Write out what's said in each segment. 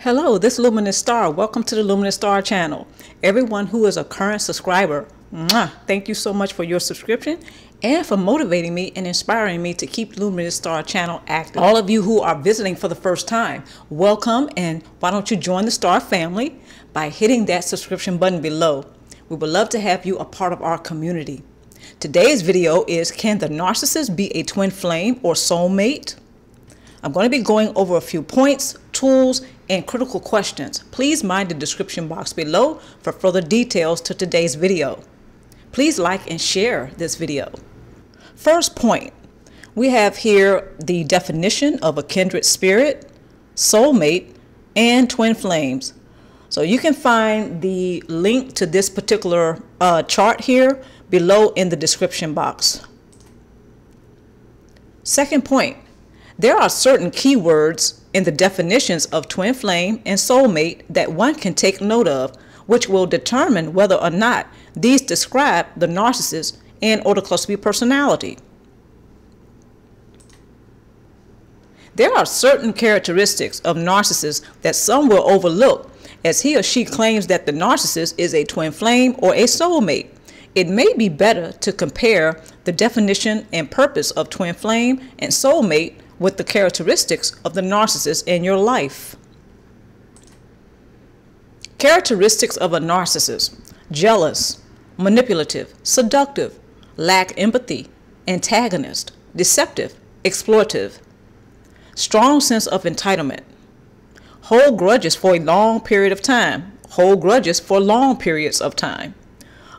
Hello, this is Luminousz Star. Welcome to the Luminousz Star channel. Everyone who is a current subscriber, thank you so much for your subscription and for motivating me and inspiring me to keep Luminousz Star channel active. All of you who are visiting for the first time, welcome, and why don't you join the Star family by hitting that subscription button below. We would love to have you a part of our community. Today's video is, can the narcissist be a twin flame or soulmate? I'm going to be going over a few points, tools, and critical questions. Please mind the description box below for further details to today's video. Please like and share this video. First point, we have here the definition of a kindred spirit, soulmate, and twin flames. So you can find the link to this particular chart here below in the description box. Second point, there are certain keywords in the definitions of twin flame and soulmate that one can take note of, which will determine whether or not these describe the narcissist and or the cluster B personality. There are certain characteristics of narcissists that some will overlook, as he or she claims that the narcissist is a twin flame or a soulmate. It may be better to compare the definition and purpose of twin flame and soulmate with the characteristics of the narcissist in your life. Characteristics of a narcissist: jealous, manipulative, seductive, lack empathy, antagonist, deceptive, exploitive, strong sense of entitlement, hold grudges for a long period of time, hold grudges for long periods of time,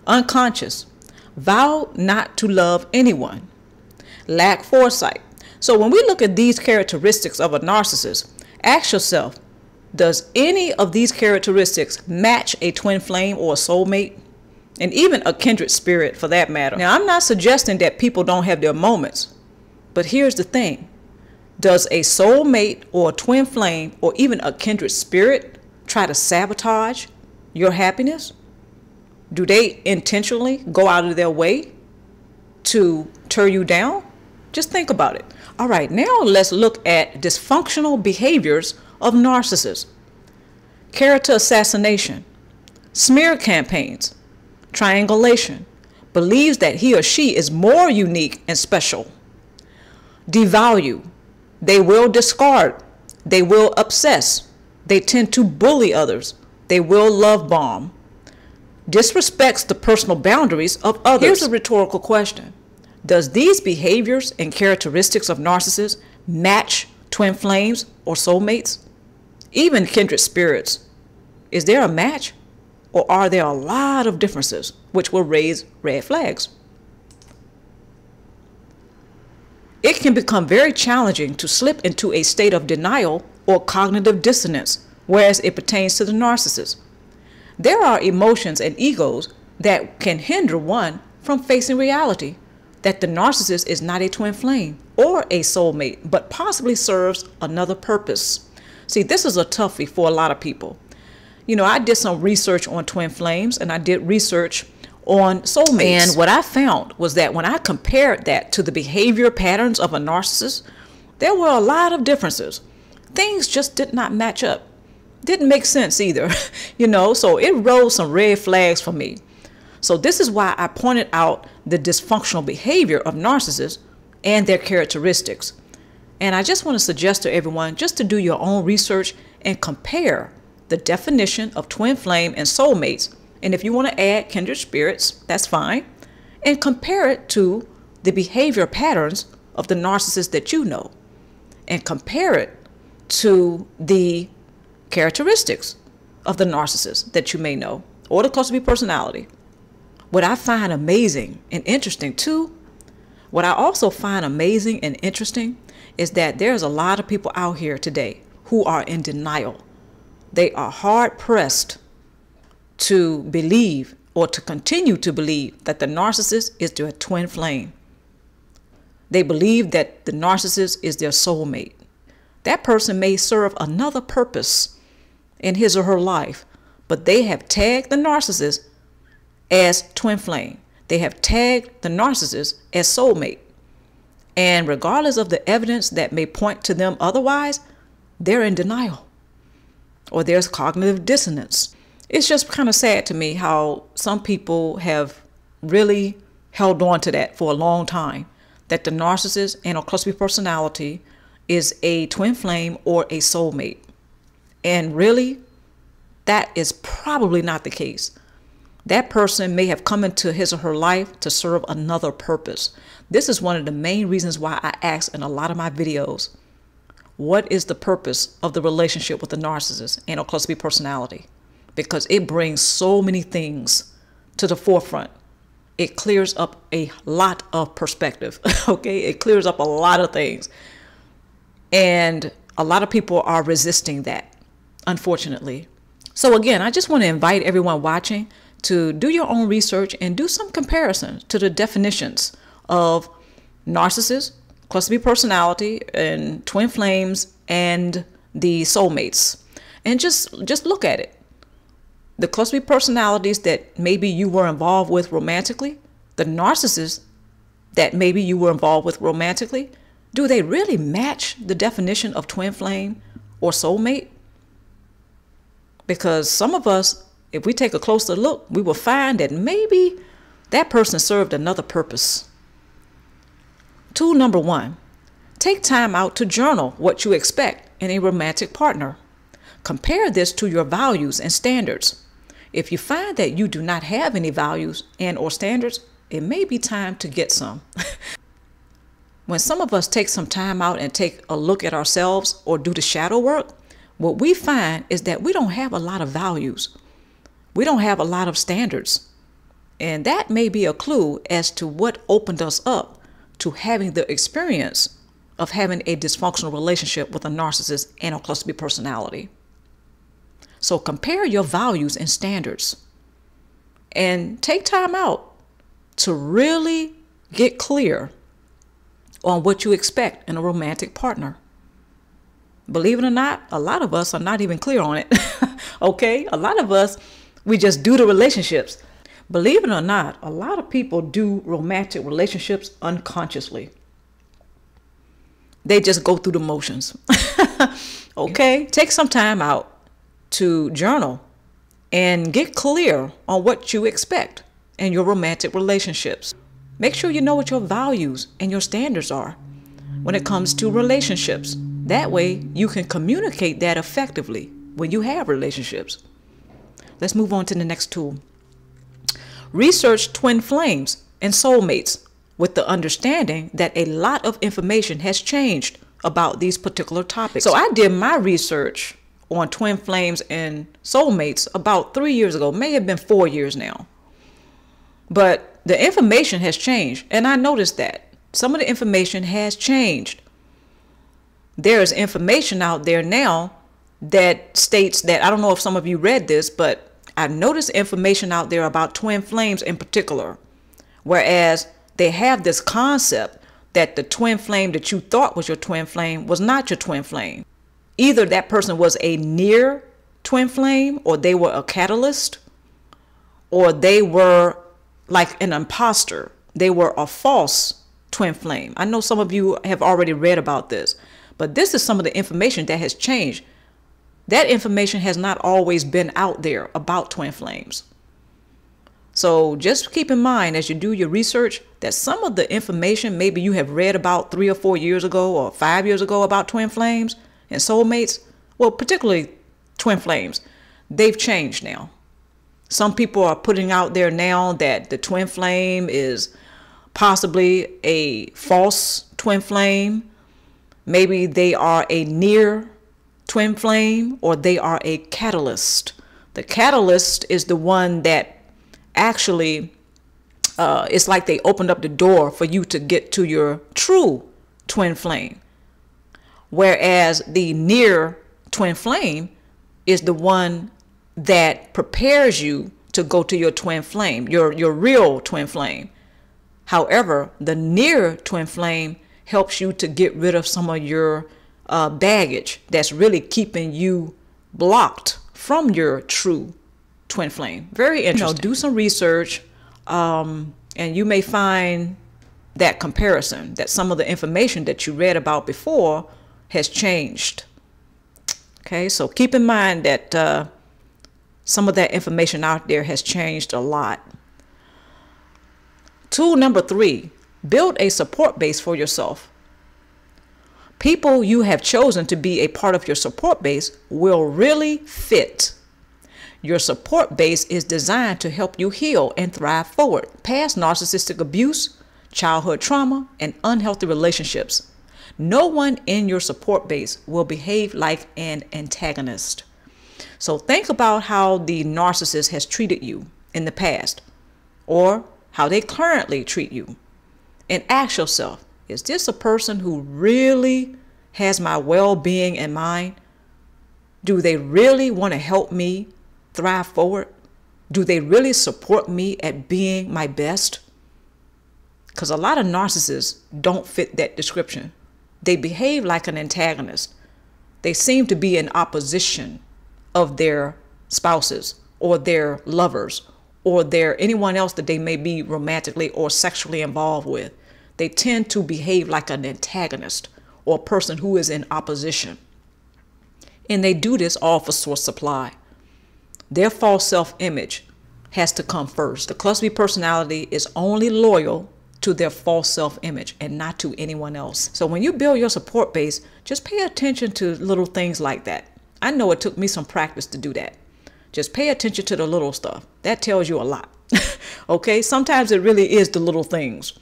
unconscious, vow not to love anyone, lack foresight. So when we look at these characteristics of a narcissist, ask yourself, does any of these characteristics match a twin flame or a soulmate? And even a kindred spirit for that matter. Now, I'm not suggesting that people don't have their moments, but here's the thing. Does a soulmate or a twin flame or even a kindred spirit try to sabotage your happiness? Do they intentionally go out of their way to tear you down? Just think about it. All right, now let's look at dysfunctional behaviors of narcissists. Character assassination, smear campaigns, triangulation, believes that he or she is more unique and special. Devalue, they will discard, they will obsess, they tend to bully others, they will love bomb. Disrespects the personal boundaries of others. Here's a rhetorical question. Does these behaviors and characteristics of narcissists match twin flames or soulmates? Even kindred spirits. Is there a match, or are there a lot of differences which will raise red flags? It can become very challenging to slip into a state of denial or cognitive dissonance, whereas it pertains to the narcissist. There are emotions and egos that can hinder one from facing reality, that the narcissist is not a twin flame or a soulmate, but possibly serves another purpose. See, this is a toughie for a lot of people. You know, I did some research on twin flames and I did research on soulmates. And what I found was that when I compared that to the behavior patterns of a narcissist, there were a lot of differences. Things just did not match up. Didn't make sense either, you know, so it rose some red flags for me. So this is why I pointed out the dysfunctional behavior of narcissists and their characteristics. And I just want to suggest to everyone just to do your own research and compare the definition of twin flame and soulmates. And if you want to add kindred spirits, that's fine. And compare it to the behavior patterns of the narcissist that you know. And compare it to the characteristics of the narcissist that you may know, or the cluster B personality. What I find amazing and interesting too, what I also find amazing and interesting is that there's a lot of people out here today who are in denial. They are hard pressed to believe or to continue to believe that the narcissist is their twin flame. They believe that the narcissist is their soulmate. That person may serve another purpose in his or her life, but they have tagged the narcissist as twin flame. They have tagged the narcissist as soulmate. And regardless of the evidence that may point to them otherwise, they're in denial. or there's cognitive dissonance. It's just kind of sad to me how some people have really held on to that for a long time, that the narcissist and or cluster B personality is a twin flame or a soulmate. And really, that is probably not the case. That person may have come into his or her life to serve another purpose. This is one of the main reasons why I ask in a lot of my videos, what is the purpose of the relationship with the narcissist and or cluster B personality? Because it brings so many things to the forefront. It clears up a lot of perspective. Okay, it clears up a lot of things. And a lot of people are resisting that, unfortunately. So again, I just want to invite everyone watching to do your own research and do some comparison to the definitions of narcissist, cluster B personality, and twin flames, and the soulmates. And just look at it. The cluster B personalities that maybe you were involved with romantically, the narcissists that maybe you were involved with romantically, do they really match the definition of twin flame or soulmate? Because some of us, if we take a closer look, we will find that maybe that person served another purpose. Tool number 1, take time out to journal what you expect in a romantic partner. Compare this to your values and standards. If you find that you do not have any values and or standards, it may be time to get some. When some of us take some time out and take a look at ourselves or do the shadow work, what we find is that we don't have a lot of values. We don't have a lot of standards. And that may be a clue as to what opened us up to having the experience of having a dysfunctional relationship with a narcissist and a cluster B personality. So compare your values and standards and take time out to really get clear on what you expect in a romantic partner. Believe it or not, a lot of us are not even clear on it. Okay? A lot of us, we just do the relationships. Believe it or not, a lot of people do romantic relationships unconsciously. They just go through the motions. Okay? Take some time out to journal and get clear on what you expect in your romantic relationships. Make sure you know what your values and your standards are when it comes to relationships. That way you can communicate that effectively when you have relationships. Let's move on to the next tool. Research twin flames and soulmates with the understanding that a lot of information has changed about these particular topics. So I did my research on twin flames and soulmates about 3 years ago, may have been 4 years now. But the information has changed, and I noticed that some of the information has changed. There is information out there now that states that, I don't know if some of you read this, but I noticed information out there about twin flames in particular, whereas they have this concept that the twin flame that you thought was your twin flame was not your twin flame. Either that person was a near twin flame, or they were a catalyst, or they were like an imposter. They were a false twin flame. I know some of you have already read about this, but this is some of the information that has changed. That information has not always been out there about twin flames. So just keep in mind as you do your research that some of the information maybe you have read about 3 or 4 years ago or 5 years ago about twin flames and soulmates, well, particularly twin flames, they've changed now. Some people are putting out there now that the twin flame is possibly a false twin flame. Maybe they are a near twin flame, or they are a catalyst. The catalyst is the one that actually, it's like they opened up the door for you to get to your true twin flame. Whereas the near twin flame is the one that prepares you to go to your twin flame, your real twin flame. However, the near twin flame helps you to get rid of some of your baggage that's really keeping you blocked from your true twin flame. Very interesting. Do some research, and you may find that comparison, that some of the information that you read about before has changed. Okay, so keep in mind that some of that information out there has changed a lot. Tool number 3, build a support base for yourself. People you have chosen to be a part of your support base will really fit. Your support base is designed to help you heal and thrive forward past narcissistic abuse, childhood trauma, and unhealthy relationships. No one in your support base will behave like an antagonist. So think about how the narcissist has treated you in the past, or how they currently treat you, and ask yourself, is this a person who really has my well-being in mind? Do they really want to help me thrive forward? Do they really support me at being my best? Because a lot of narcissists don't fit that description. They behave like an antagonist. They seem to be in opposition of their spouses or their lovers or anyone else that they may be romantically or sexually involved with. They tend to behave like an antagonist or a person who is in opposition. And they do this all for source supply. Their false self-image has to come first. The cluster B personality is only loyal to their false self-image and not to anyone else. So when you build your support base, just pay attention to little things like that. I know it took me some practice to do that. Just pay attention to the little stuff. That tells you a lot. Okay, sometimes it really is the little things.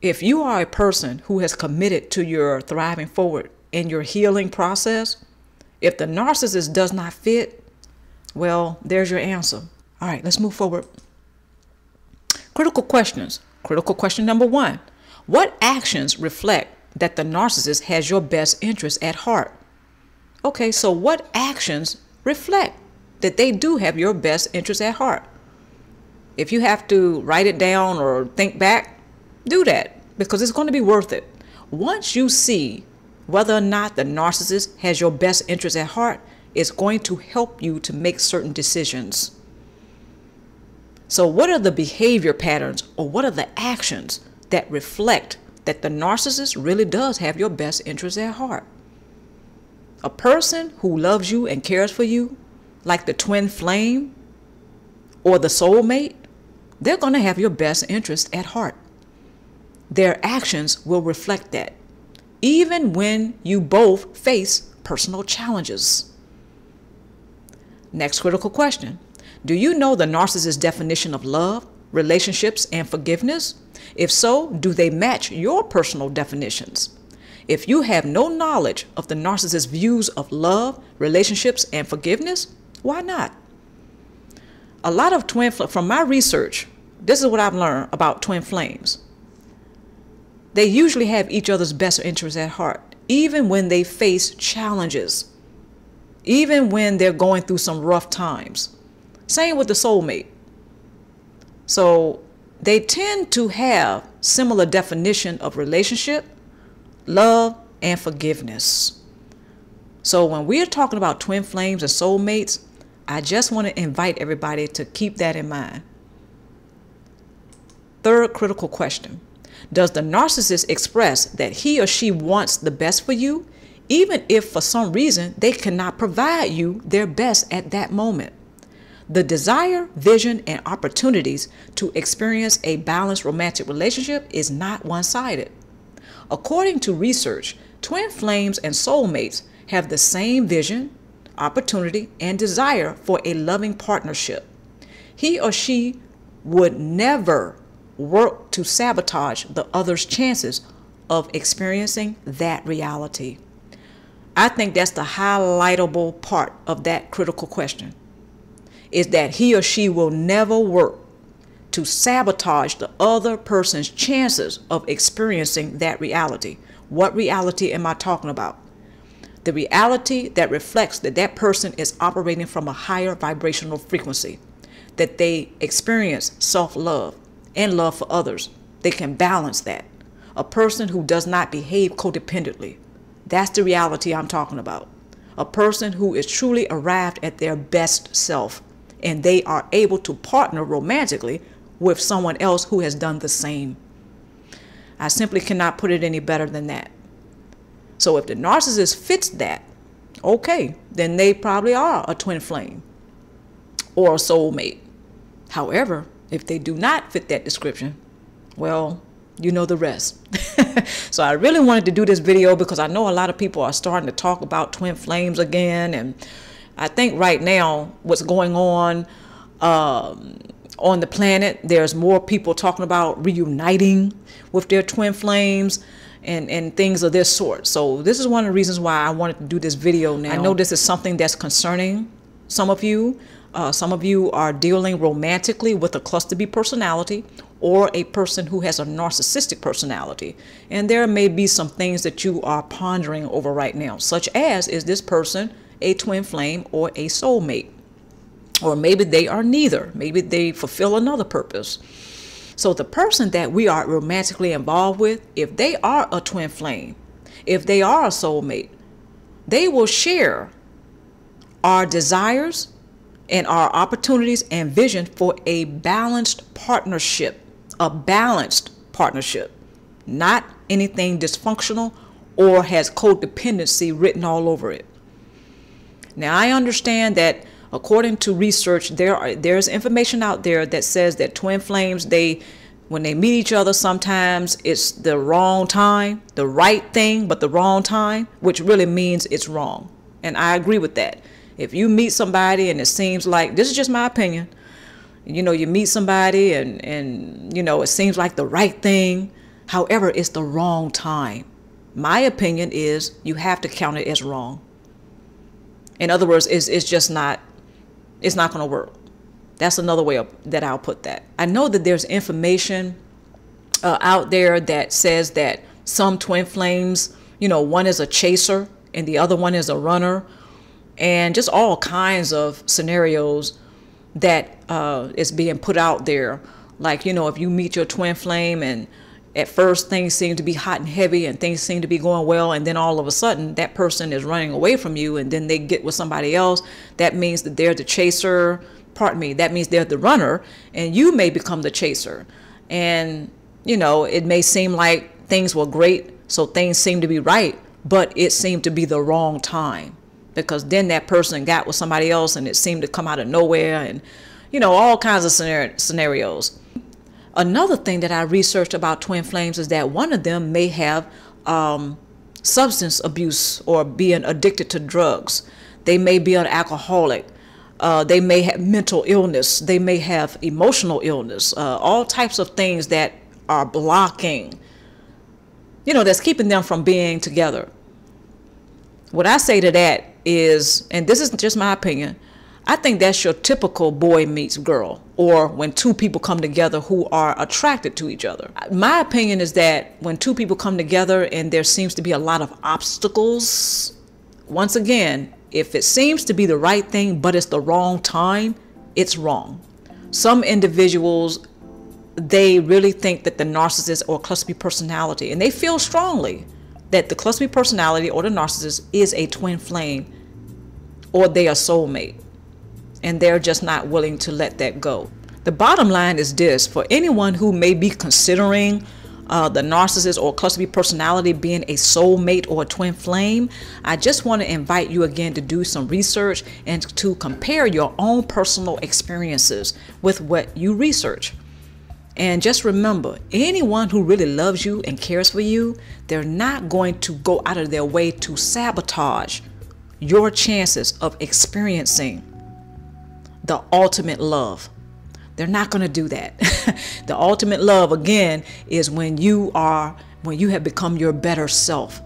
If you are a person who has committed to your thriving forward in your healing process, if the narcissist does not fit, well, there's your answer. All right, let's move forward. Critical questions. Critical question number 1. What actions reflect that the narcissist has your best interest at heart? Okay, so what actions reflect that they do have your best interest at heart? If you have to write it down or think back, do that, because it's going to be worth it. Once you see whether or not the narcissist has your best interest at heart, it's going to help you to make certain decisions. So what are the behavior patterns, or what are the actions that reflect that the narcissist really does have your best interest at heart? A person who loves you and cares for you, like the twin flame or the soulmate, they're going to have your best interest at heart. Their actions will reflect that, even when you both face personal challenges. Next critical question. Do you know the narcissist's definition of love, relationships, and forgiveness? If so, do they match your personal definitions? If you have no knowledge of the narcissist's views of love, relationships, and forgiveness, why not? A lot of from my research, this is what I've learned about twin flames. They usually have each other's best interests at heart, even when they face challenges, even when they're going through some rough times. Same with the soulmate. So they tend to have similar definition of relationship, love, and forgiveness. So when we're talking about twin flames and soulmates, I just want to invite everybody to keep that in mind. Third critical question. Does the narcissist express that he or she wants the best for you, even if for some reason they cannot provide you their best at that moment? The desire, vision, and opportunities to experience a balanced romantic relationship is not one-sided. According to research, twin flames and soulmates have the same vision, opportunity, and desire for a loving partnership. He or she would never work to sabotage the other's chances of experiencing that reality. I think that's the highlightable part of that critical question, is that he or she will never work to sabotage the other person's chances of experiencing that reality. What reality am I talking about? The reality that reflects that that person is operating from a higher vibrational frequency, that they experience self-love and love for others. They can balance that. A person who does not behave codependently. That's the reality I'm talking about. A person who is truly arrived at their best self, and they are able to partner romantically with someone else who has done the same. I simply cannot put it any better than that. So if the narcissist fits that, okay, then they probably are a twin flame or a soulmate. However, if they do not fit that description, well, you know the rest. So I really wanted to do this video because I know a lot of people are starting to talk about twin flames again. And I think right now what's going on the planet, there's more people talking about reuniting with their twin flames and things of this sort. So this is one of the reasons why I wanted to do this video now. I know this is something that's concerning some of you. Some of you are dealing romantically with a cluster B personality or a person who has a narcissistic personality. And there may be some things that you are pondering over right now, such as, is this person a twin flame or a soulmate? Or maybe they are neither. Maybe they fulfill another purpose. So the person that we are romantically involved with, if they are a twin flame, if they are a soulmate, they will share our desires and our opportunities and vision for a balanced partnership, not anything dysfunctional or has codependency written all over it. Now, I understand that according to research, there's information out there that says that twin flames, when they meet each other, sometimes it's the wrong time, the right thing, but the wrong time, which really means it's wrong. And I agree with that. If you meet somebody and it seems like, this is just my opinion, you know, you meet somebody and you know, it seems like the right thing. However, it's the wrong time. My opinion is you have to count it as wrong. In other words, it's just not, it's not going to work. That's another way that I'll put that. I know that there's information out there that says that some twin flames, you know, one is a chaser and the other one is a runner, and just all kinds of scenarios that is being put out there. Like, you know, if you meet your twin flame and at first things seem to be hot and heavy and things seem to be going well, and then all of a sudden that person is running away from you and then they get with somebody else, that means that they're the chaser. Pardon me, that means they're the runner and you may become the chaser. And, you know, it may seem like things were great, so things seem to be right, but it seemed to be the wrong time. Because then that person got with somebody else and it seemed to come out of nowhere, and, you know, all kinds of scenarios. Another thing that I researched about twin flames is that one of them may have substance abuse or being addicted to drugs. They may be an alcoholic. They may have mental illness. They may have emotional illness. All types of things that are blocking, you know, that's keeping them from being together. What I say to that is, and this is just my opinion, I think that's your typical boy meets girl, or when two people come together who are attracted to each other. My opinion is that when two people come together and there seems to be a lot of obstacles, once again, if it seems to be the right thing, but it's the wrong time, it's wrong. Some individuals, they really think that the narcissist or cluster B personality, and they feel strongly that the cluster B personality or the narcissist is a twin flame or they are soulmate, and they're just not willing to let that go. The bottom line is this: for anyone who may be considering the narcissist or cluster B personality being a soulmate or a twin flame, I just want to invite you again to do some research and to compare your own personal experiences with what you research. And just remember, anyone who really loves you and cares for you, they're not going to go out of their way to sabotage your chances of experiencing the ultimate love. They're not going to do that. The ultimate love, again, is when you have become your better self.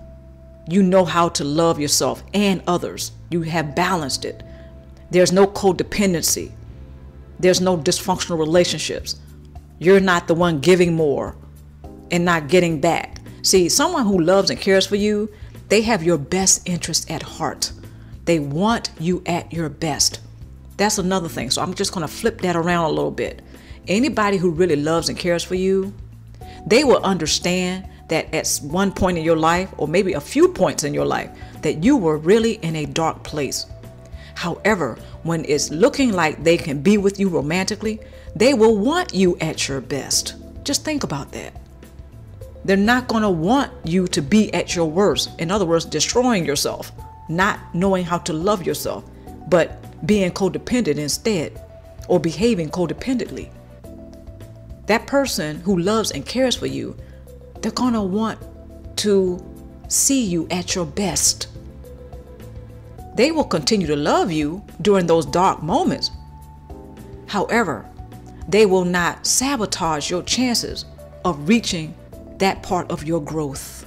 You know how to love yourself and others. You have balanced it. There's no codependency. There's no dysfunctional relationships. You're not the one giving more and not getting back. See, someone who loves and cares for you, they have your best interest at heart. They want you at your best. That's another thing. So I'm just going to flip that around a little bit. Anybody who really loves and cares for you, they will understand that at one point in your life, or maybe a few points in your life, that you were really in a dark place. However, when it's looking like they can be with you romantically, they will want you at your best. Just think about that. They're not going to want you to be at your worst. In other words, destroying yourself. not knowing how to love yourself, but being codependent instead, or behaving codependently. That person who loves and cares for you, they're going to want to see you at your best. They will continue to love you during those dark moments. However, they will not sabotage your chances of reaching that part of your growth.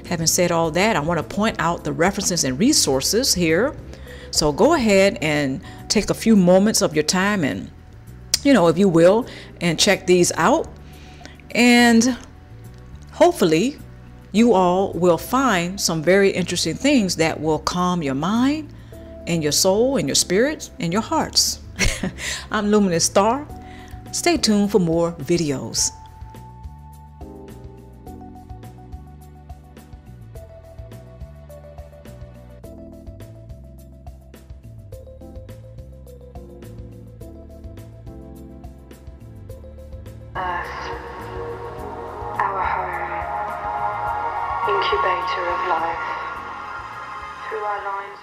Having said all that, I want to point out the references and resources here. So go ahead and take a few moments of your time and, if you will, and check these out. And hopefully you all will find some very interesting things that will calm your mind and your soul and your spirits and your hearts. I'm Luminousz Star. Stay tuned for more videos. Earth, our home, incubator of life, through our lines